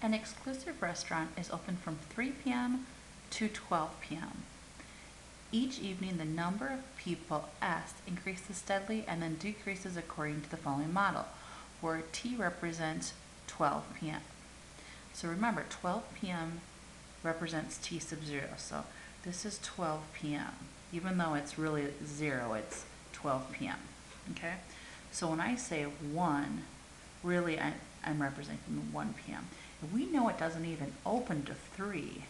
An exclusive restaurant is open from 3 p.m. to 12 p.m. Each evening, the number of people asked increases steadily and then decreases according to the following model, where T represents 12 p.m. So remember, 12 p.m. represents T sub 0. So this is 12 p.m. Even though it's really 0, it's 12 p.m. Okay? So when I say 1, really I'm representing 1 p.m. And we know it doesn't even open to 3.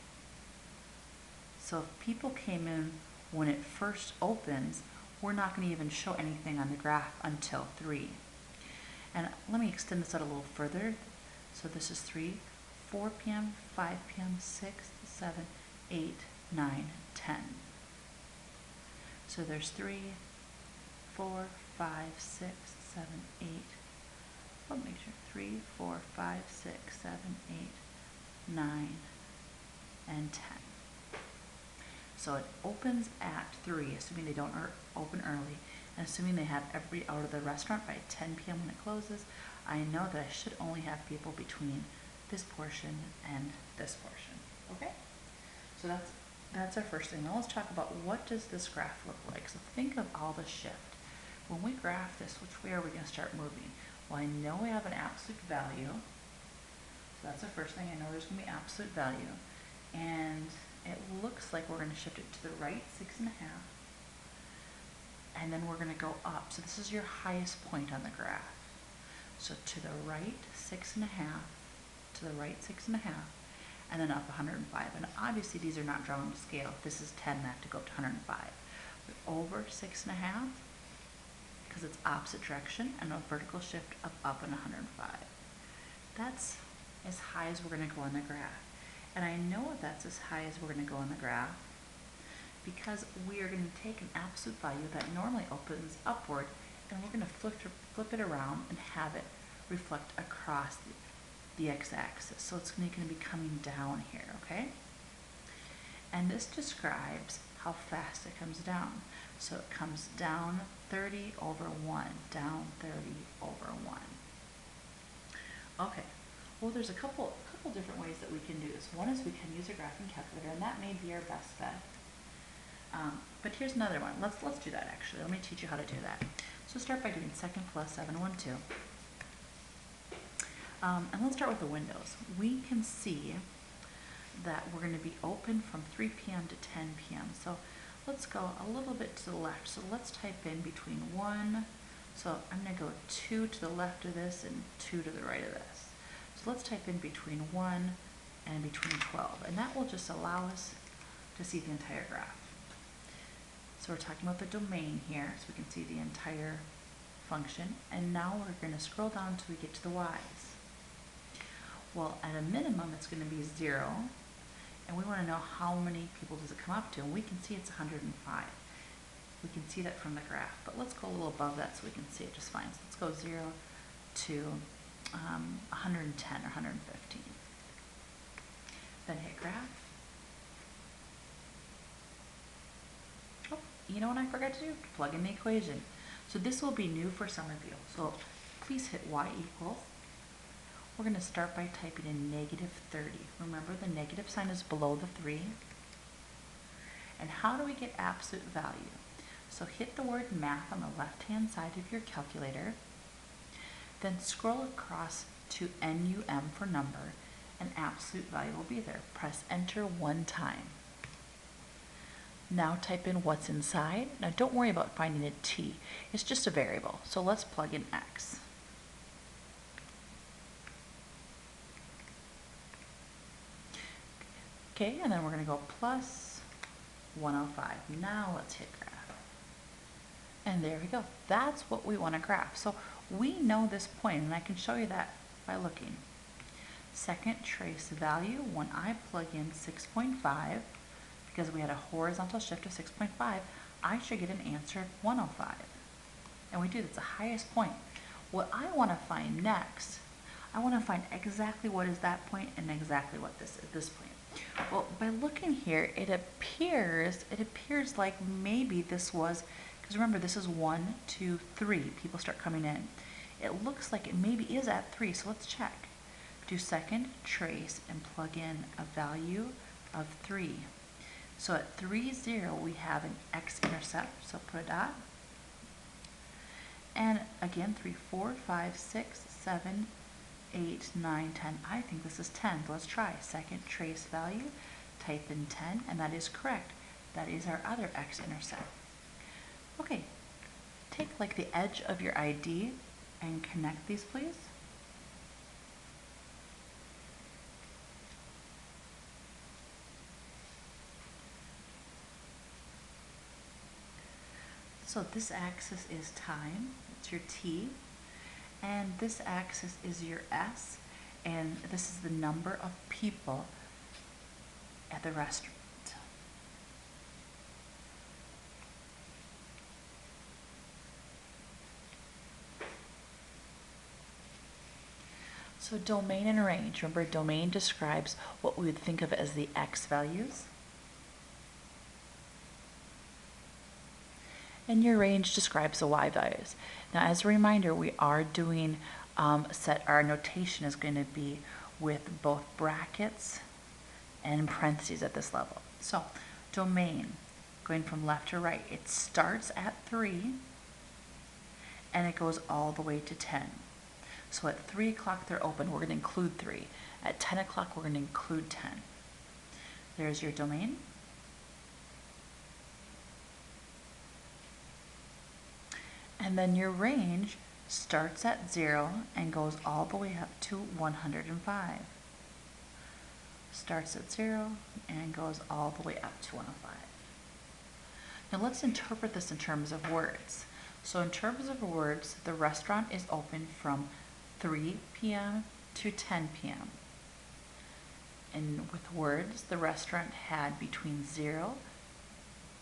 So if people came in when it first opens, we're not going to even show anything on the graph until 3. And let me extend this out a little further. So this is 3, 4 p.m., 5 p.m., 6, 7, 8, 9, 10. So there's 3, 4, 5, 6, 7, 8. Let me make sure. 3, 4, 5, 6, 7, 8, 9, and 10. So it opens at 3, assuming they don't open early, and assuming they have everybody out of the restaurant by 10 p.m. when it closes. I know that I should only have people between this portion and this portion. Okay? So that's our first thing. Now let's talk about what does this graph look like. So think of all the shift. When we graph this, which way are we going to start moving? Well, I know we have an absolute value. So that's the first thing. I know there's going to be absolute value. And it looks like we're going to shift it to the right 6.5. And then we're going to go up. So this is your highest point on the graph. So to the right 6.5, to the right 6.5, and then up 105. And obviously these are not drawn to scale. If this is 10, I have to go up to 105. But over 6.5, because it's opposite direction, and a vertical shift of up and 105. That's as high as we're going to go on the graph. And I know that's as high as we're going to go on the graph because we are going to take an absolute value that normally opens upward, and we're going to flip it around and have it reflect across the x-axis. So it's going to be coming down here, okay? And this describes how fast it comes down. So it comes down 30 over 1, down 30 over 1. Okay, well there's a couple different ways that we can do this. One is we can use a graphing calculator, and that may be our best bet. But here's another one. Let's do that actually. Let me teach you how to do that. So start by doing second plus 7, 1, 2. And let's start with the windows. We can see that we're going to be open from 3 p.m. to 10 p.m. So let's go a little bit to the left. So let's type in between 1. So I'm going to go 2 to the left of this and 2 to the right of this. So let's type in between 1 and between 12. And that will just allow us to see the entire graph. So we're talking about the domain here, so we can see the entire function. And now we're going to scroll down until we get to the y's. Well, at a minimum, it's going to be 0. And we want to know how many people does it come up to. And we can see it's 105. We can see that from the graph. But let's go a little above that so we can see it just fine. So let's go 0 to 110 or 115. Then hit graph. Oh, you know what I forgot to do? Plug in the equation. So this will be new for some of you. So please hit y equals. We're going to start by typing in negative 30. Remember, the negative sign is below the 3. And how do we get absolute value? So hit the word math on the left-hand side of your calculator. Then scroll across to NUM for number, and absolute value will be there. Press enter 1 time. Now type in what's inside. Now don't worry about finding a t. It's just a variable. So let's plug in x. Okay, and then we're going to go plus 105. Now let's hit graph. And there we go. That's what we want to graph. So we know this point, and I can show you that by looking. Second trace value, when I plug in 6.5, because we had a horizontal shift of 6.5, I should get an answer of 105. And we do, that's the highest point. What I want to find next, I want to find exactly what is that point and exactly what this is, this point. Well, by looking here, it appears like maybe this was, because remember this is 1, 2, 3, people start coming in. It looks like it maybe is at 3, so let's check. do second trace and plug in a value of 3. So at 3, 0, we have an x-intercept, so put a dot. And again, 3, 4, 5, 6, 7, 8, 9, 10. I think this is 10. Let's try. Second trace value, type in 10, and that is correct. That is our other x-intercept. Okay, take like the edge of your ID and connect these, please. So this axis is time, it's your T, and this axis is your S, and this is the number of people at the restaurant. So domain and range. Remember, domain describes what we would think of as the x values. And your range describes the y values. Now, as a reminder, we are doing our notation is going to be with both brackets and parentheses at this level. So, domain, going from left to right, it starts at 3 and it goes all the way to 10. So at 3 o'clock they're open, we're going to include 3. At 10 o'clock we're going to include 10. There's your domain. And then your range starts at 0 and goes all the way up to 105. Starts at 0 and goes all the way up to 105. Now let's interpret this in terms of words. So in terms of words, the restaurant is open from 3 p.m. to 10 p.m. And with words, the restaurant had between 0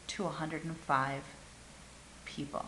to 105 people.